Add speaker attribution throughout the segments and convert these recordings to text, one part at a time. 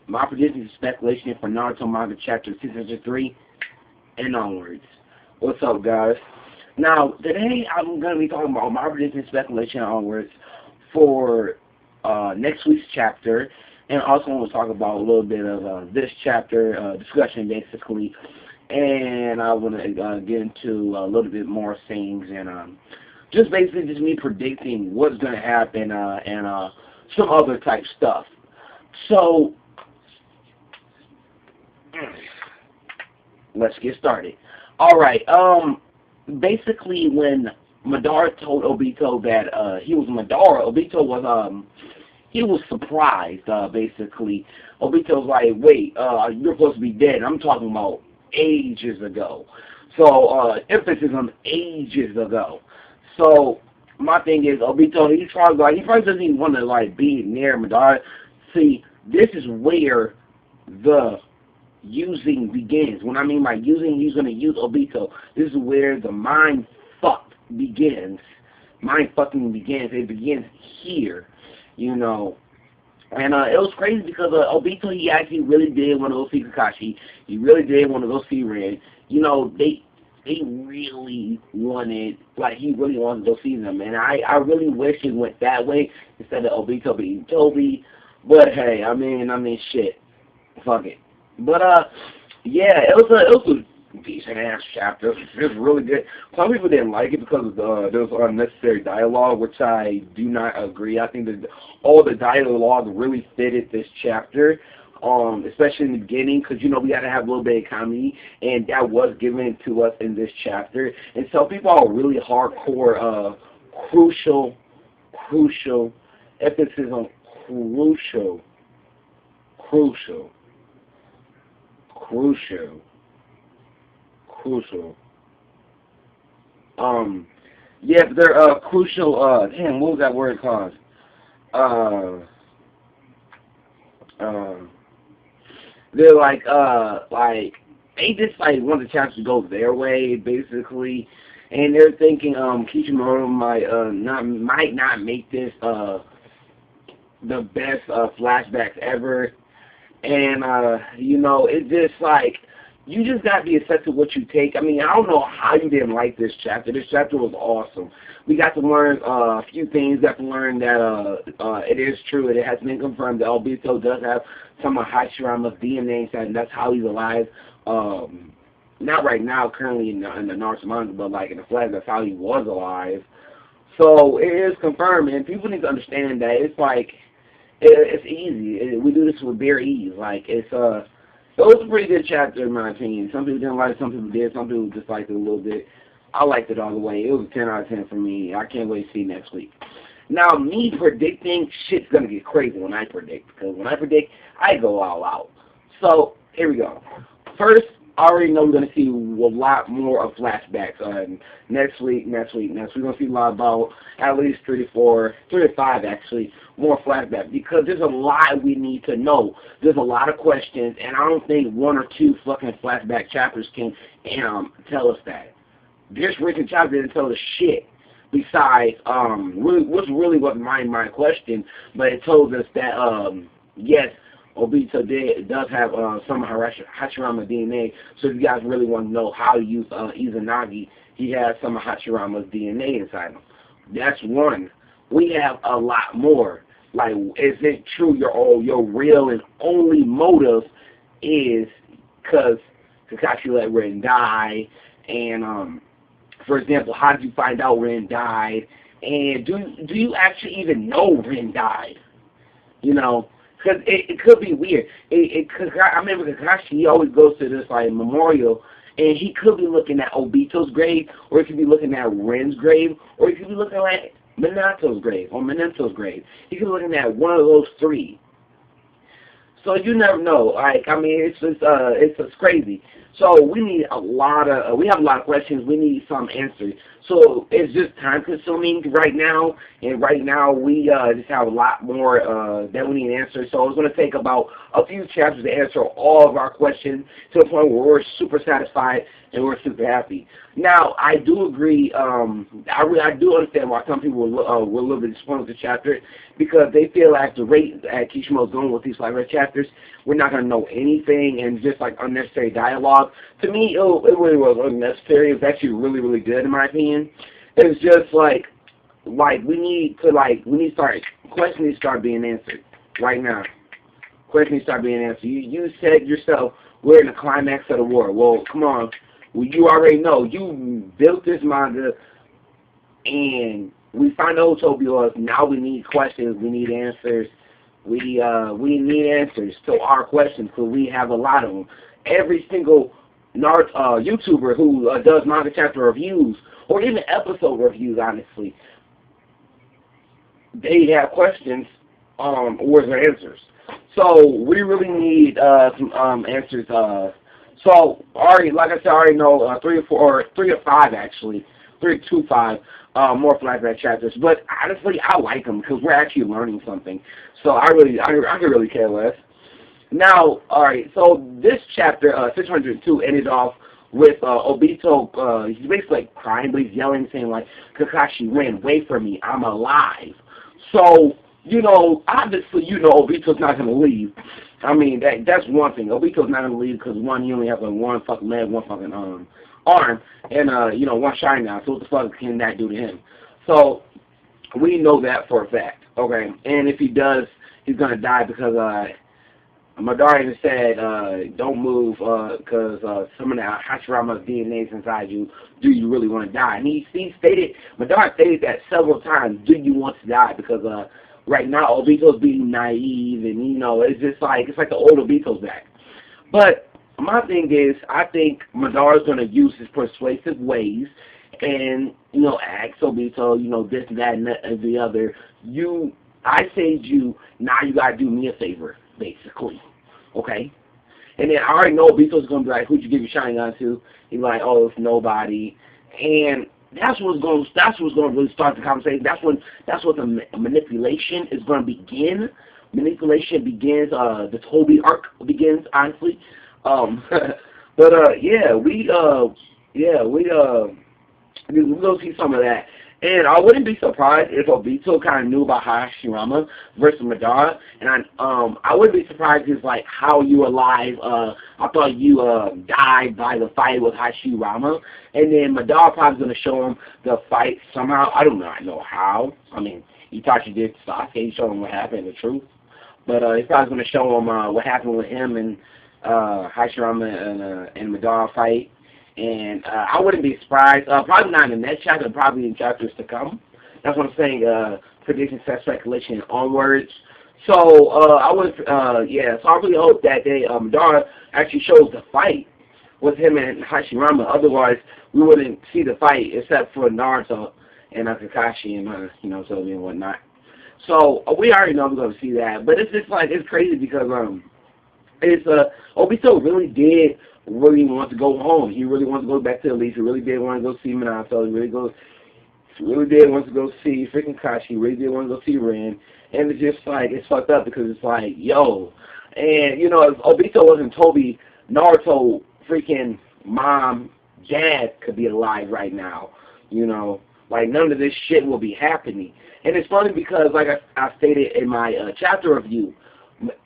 Speaker 1: my predictions and speculation for Naruto Manga Chapter 603 and onwards. What's up, guys? Now, today I'm going to be talking about my predictions and speculation onwards for next week's chapter, and also want to talk about a little bit of this chapter discussion, basically, and I want to get into a little bit more things, and just basically just me predicting what's going to happen, and some other type stuff. So, let's get started. Alright, basically when Madara told Obito that he was Madara, Obito was he was surprised, basically. Obito was like, wait, you're supposed to be dead. I'm talking about ages ago. So, emphasis on ages ago. So, my thing is, Obito, he probably doesn't even want to, be near Madara. See, this is where the using begins. When I mean by using, he's going to use Obito. This is where the mind fuck begins. Mind fucking begins. It begins here, you know. And it was crazy because Obito, he actually really did want to go see Kakashi. He really did want to go see Ren. You know, they really wanted, he really wanted to go see them. And I really wish it went that way instead of Obito being Toby. But hey, I mean, shit. Fuck it. But, yeah, it was a decent-ass chapter. It was really good. Some people didn't like it because there was unnecessary dialogue, which I do not agree. I think that all the dialogue really fitted this chapter, especially in the beginning, because, you know, we got to have a little bit of comedy, and that was given to us in this chapter. And so people are really hardcore, crucial, emphasis on crucial. Yeah, they're crucial. Damn, what was that word called? They're they just want the chapters to go their way, basically, and they're thinking Kishimoto might not make this the best flashbacks ever. And, you know, it's just you just got to be accepted what you take. I mean, I don't know how you didn't like this chapter. This chapter was awesome. We got to learn a few things. Got to learn that it is true. It has been confirmed that Obito does have some of Hashirama's DNA, and that's how he's alive. Not right now, currently in the Naruto manga, but, in the flag, that's how he was alive. So, it is confirmed, and people need to understand that it's easy. We do this with bare ease. It was a pretty good chapter in my opinion. Some people didn't like it, some people did, some people just liked it a little bit. I liked it all the way. It was a 10 out of 10 for me. I can't wait to see next week. Now, me predicting, shit's going to get crazy when I predict, because when I predict, I go all out. So, here we go. First, I already know we're going to see a lot more of flashbacks next week. We're going to see a lot about at least 3 to 5 actually, more flashbacks, because there's a lot we need to know. There's a lot of questions, and I don't think 1 or 2 fucking flashback chapters can tell us that. This recent chapter didn't tell us shit. Besides, which really wasn't my question, but it told us that, yes, Obito does have some of Hashirama DNA, so if you guys really want to know how to use Izanagi, he has some of Hashirama's DNA inside him. That's one. We have a lot more. Is it true your real and only motive is because Kakashi let Ren die? And, for example, how did you find out Ren died? And do you actually even know Ren died? You know? Because it could be weird. I remember Kakashi, he always goes to this memorial, and he could be looking at Obito's grave, or he could be looking at Ren's grave, or he could be looking at Minato's grave, or Minato's grave. He could be looking at one of those 3. So you never know. It's just crazy. So we need we have a lot of questions. We need some answers. So it's just time consuming right now, and right now we just have a lot more that we need answers. So it's going to take about a few chapters to answer all of our questions to the point where we're super satisfied and we're super happy. Now, I do agree. I do understand why some people were a little bit disappointed with the chapter, because they feel like the rate that Kishimoto's going with these flashback chapters chapters, we're not going to know anything, and just like unnecessary dialogue. To me, it really was unnecessary. It was actually really, really good in my opinion. It's just like we need to start, questions need to start being answered right now. Questions need to start being answered. You said yourself, we're in the climax of the war. Well, come on. Well, you already know. You built this manga, and we found out who Toby was. Now we need questions. We need answers. We need answers to our questions, because we have a lot of them. Every single Naruto YouTuber who does manga chapter reviews, or even episode reviews, honestly, they have questions, or their answers. So we really need some answers. So already, like I said, I already know 3 or 5 actually, 3 to 5 more flashback chapters. But honestly, I like them because we're actually learning something. So I could really care less. Now, all right. So this chapter 602 ended off with Obito. He's basically like crying, but he's yelling, saying like, "Kakashi, ran away from me. I'm alive." So, you know, obviously, you know, Obito's not going to leave. I mean, that's one thing. Obito's not going to leave because, one, you only have like one fucking leg, one fucking arm, and, you know, one shine now. So what the fuck can that do to him? So we know that for a fact, okay? And if he does, he's going to die because Madara even said, don't move because some of the Hashirama's DNA is inside you. Do you really want to die? And he stated, Madara stated that several times, do you want to die? Because right now, Obito's being naive, and, you know, it's just like, it's like the old Obito's back. But my thing is, I think Madara's going to use his persuasive ways and, you know, ask Obito, you know, this, that, and the other. I saved you, now you got to do me a favor, basically. Okay? And then I already know Obito's going to be like, who'd you give your Sharingan to? He's like, oh, it's nobody. And that's what's going to really start the conversation. That's what the manipulation is going to begin. Manipulation begins. The Toby arc begins. Honestly, but yeah, we go see some of that. And I wouldn't be surprised if Obito kind of knew about Hashirama versus Madara. And I wouldn't be surprised if, like, how you alive, I thought you died by the fight with Hashirama. And then Madara probably going to show him the fight somehow. I do not know how. I mean, Itachi did Sasuke. He showed him what happened, the truth. But he's probably going to show him what happened with him and Hashirama and Madara fight. And I wouldn't be surprised. Probably not in the next chapter, probably in chapters to come. That's what I'm saying. Prediction, set, speculation, onwards. So I would, yeah. So I really hope that Madara actually shows the fight with him and Hashirama. Otherwise, we wouldn't see the fight except for Naruto and Kakashi and you know, Toby and whatnot. So we already know we're gonna see that. But it's just like, it's crazy because Obito really did want to go home. He really wants to go back to the Elite. He really did want to go see Minato. He really did want to go see freaking Kashi. He really did want to go see Rin. And it's just like, it's fucked up because it's like, yo. And, you know, if Obito wasn't Toby, Naruto, freaking mom, dad could be alive right now. You know, like none of this shit will be happening. And it's funny because, like I stated in my chapter review,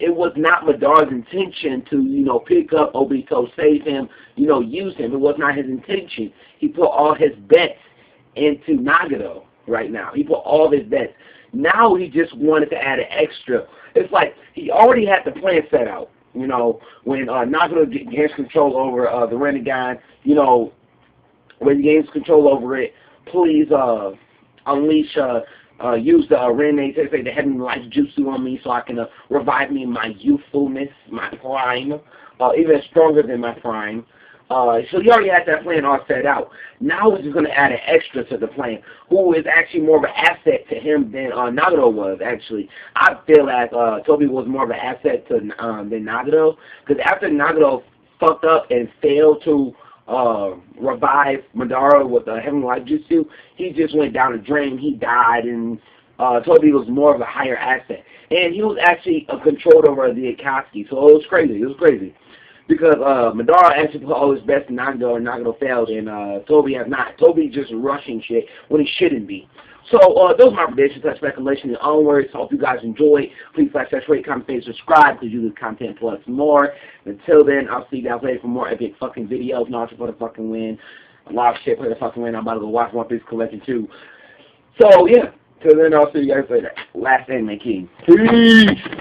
Speaker 1: it was not Madara's intention to, you know, pick up Obito, save him, you know, use him. It was not his intention. He put all his bets into Nagato right now. He put all his bets. Now he just wanted to add an extra. It's like he already had the plan set out. You know, when Nagato gains control over the Renegade, you know, when he gains control over it, please unleash use the Rinne, say the Heavenly Life Jutsu on me so I can revive me in my youthfulness, my prime, even stronger than my prime. So he already had that plan all set out. Now he's just going to add an extra to the plan, who is actually more of an asset to him than Nagato was, actually. I feel like Toby was more of an asset to than Nagato, because after Nagato fucked up and failed to revive Madara with the Heavenly Life Jutsu, he just went down the drain. He died, and Toby was more of a higher asset. And he was actually controlled over the Akatsuki, so it was crazy. It was crazy. Because Madara actually put all his best in Nagato, and Nagato failed, and Toby has not. Toby just rushing shit when he shouldn't be. So, those are my predictions, that's speculation and onwards. So, hope you guys enjoy. Please like, rate, comment, and subscribe because you do content plus more. Until then, I'll see you guys later for more epic fucking videos. Naruto for the fucking win. A lot of shit for the fucking win. I'm about to go watch One Piece Collection too. So, yeah. Till then, I'll see you guys later. Last Anime King. Peace!